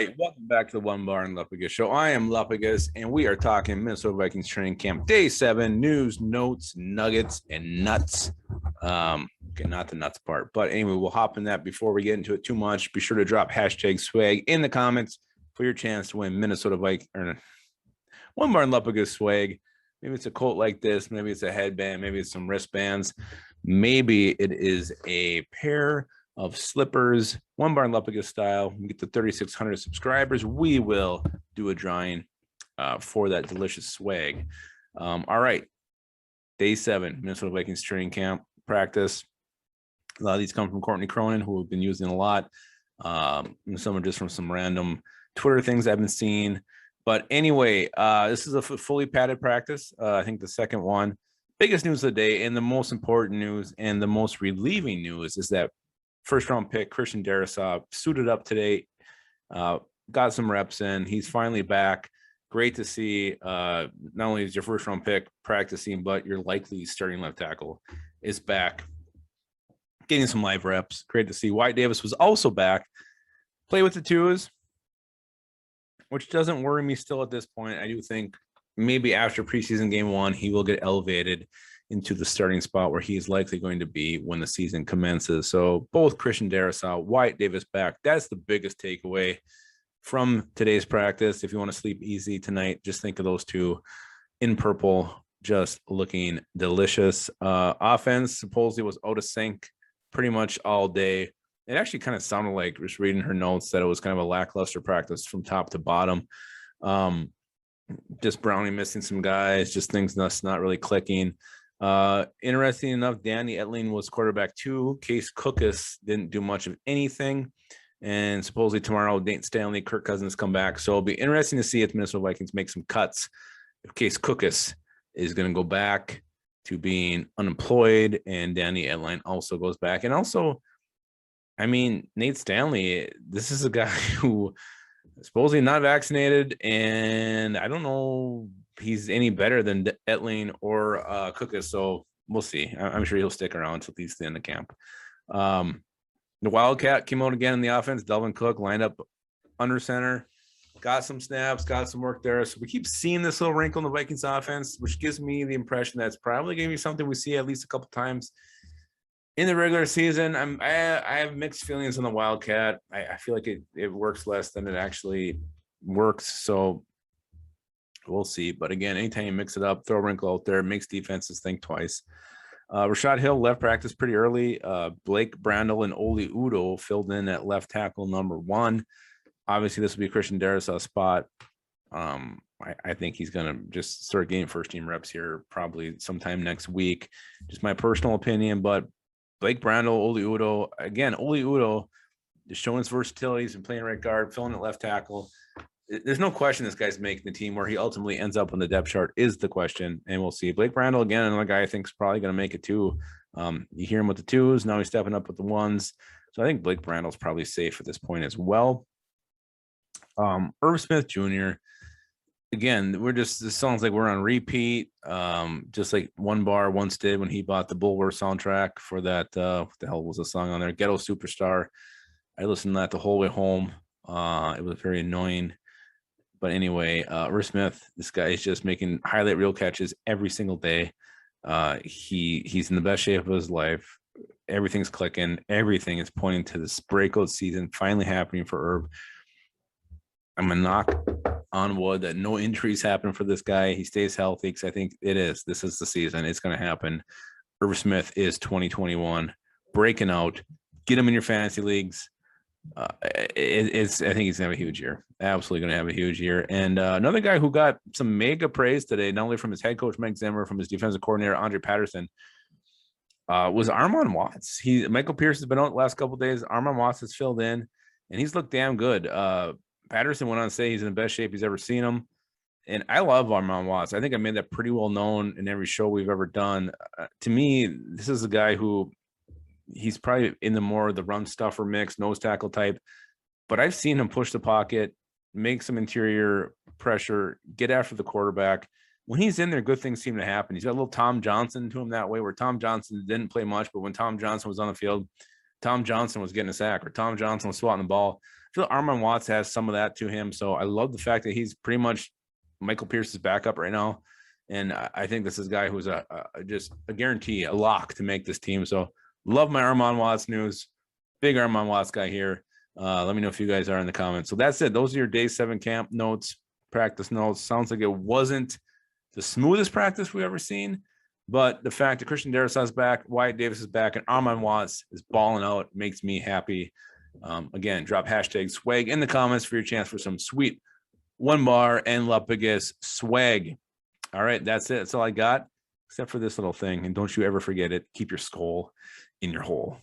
right, welcome back to the One Bar and Lupagus Show. I am Lupagus, and we are talking Minnesota Vikings training camp day 7, news, notes, nuggets, and nuts. Okay, not the nuts part, but anyway, we'll hop in that before we get into it too much. Be sure to drop hashtag swag in the comments for your chance to win Minnesota Vikings or One Bar and Lupagus swag. Maybe it's a coat like this, maybe it's a headband, maybe it's some wristbands, maybe it is a pair of slippers, One Bar and Lupagus style. We get to 3,600 subscribers. We will do a drawing for that delicious swag. All right. Day 7, Minnesota Vikings training camp practice. A lot of these come from Courtney Cronin, who we've been using a lot. Some are just from some random Twitter things I've been seeing. But anyway, this is a fully padded practice. I think the second one. Biggest news of the day and the most important news and the most relieving news is that first-round pick Christian Darrisaw suited up today, got some reps in. He's finally back. Great to see. Not only is your first-round pick practicing, but your likely starting left tackle is back, getting some live reps. Great to see. Wyatt Davis was also back. Play with the twos, which doesn't worry me still at this point. I do think maybe after preseason game 1, he will get elevated into the starting spot where he's likely going to be when the season commences. So both Christian Darrisaw, Wyatt Davis back. That's the biggest takeaway from today's practice. If you want to sleep easy tonight, just think of those two in purple, just looking delicious. Offense supposedly was out of sync pretty much all day. It actually kind of sounded like, just reading her notes, that it was kind of a lackluster practice from top to bottom. Just Brownie missing some guys, just things that's not really clicking. Interesting enough, Danny Etling was quarterback 2. Case Cookus didn't do much of anything. And supposedly tomorrow, Nate Stanley, Kirk Cousins come back. So it'll be interesting to see if the Minnesota Vikings make some cuts. If Case Cookus is going to go back to being unemployed and Danny Etling also goes back. And also, I mean, Nate Stanley, this is a guy who supposedly not vaccinated, and I don't know he's any better than Etling or Cookus, so we'll see. I'm sure he'll stick around until at least the end of camp. The Wildcat came out again in the offense. Delvin Cook lined up under center, got some snaps, got some work there. So we keep seeing this little wrinkle in the Vikings offense, which gives me the impression that it's probably going to be something we see at least a couple times in the regular season. I have mixed feelings on the Wildcat. I feel like it works less than it actually works. So we'll see. But again, anytime you mix it up, throw a wrinkle out there, it makes defenses think twice. Rashad Hill left practice pretty early. Blake Brandel and Oli Udo filled in at left tackle number 1. Obviously, this will be Christian Darrisaw's spot. I think he's going to just start getting first-team reps here probably sometime next week. Just my personal opinion, but Blake Brandel, Oli Udo. Again, Oli Udo is showing his versatility. He's been playing right guard, filling at left tackle. There's no question this guy's making the team. Where he ultimately ends up on the depth chart is the question, and we'll see. Blake Brandel, again, another guy I think is probably going to make it too. You hear him with the 2s. Now he's stepping up with the 1s. So I think Blake Brandel's probably safe at this point as well. Irv Smith Jr., again, this sounds like we're on repeat, just like One Bar once did when he bought the Bulwer soundtrack for that. What the hell was the song on there? Ghetto Superstar. I listened to that the whole way home. It was very annoying. But anyway, Irv Smith, this guy is just making highlight reel catches every single day. He's in the best shape of his life. Everything's clicking. Everything is pointing to this breakout season finally happening for Irv. I'm going to knock on wood that no injuries happen for this guy. He stays healthy because I think this is the season. It's going to happen. Irv Smith is 2021 breaking out. Get him in your fantasy leagues. I think he's going to have a huge year. Absolutely going to have a huge year. And another guy who got some mega praise today, not only from his head coach, Mike Zimmer, from his defensive coordinator, Andre Patterson, was Armon Watts. Michael Pierce has been out the last couple of days. Armon Watts has filled in, and he's looked damn good. Patterson went on to say he's in the best shape he's ever seen him. And I love Armon Watts. I think I made that pretty well known in every show we've ever done. To me, this is a guy who he's probably in the run stuffer mix, nose tackle type. But I've seen him push the pocket, make some interior pressure, get after the quarterback. When he's in there, good things seem to happen. He's got a little Tom Johnson to him that way, where Tom Johnson didn't play much, but when Tom Johnson was on the field, Tom Johnson was getting a sack, or Tom Johnson was swatting the ball. feel Armand Watts has some of that to him. So I love the fact that he's pretty much Michael Pierce's backup right now. And I think this is a guy who's just a guarantee, a lock to make this team. So love my Armand Watts news. Big Armand Watts guy here. Let me know if you guys are in the comments. So that's it. Those are your day 7 camp notes, practice notes. Sounds like it wasn't the smoothest practice we've ever seen, but the fact that Christian Darrisaw's back, Wyatt Davis is back, and Armand Watts is balling out makes me happy. Again, drop hashtag swag in the comments for your chance for some sweet 1 bar and Lupagus swag. All right, that's it. That's all I got, except for this little thing. And don't you ever forget it. Keep your skull in your hole.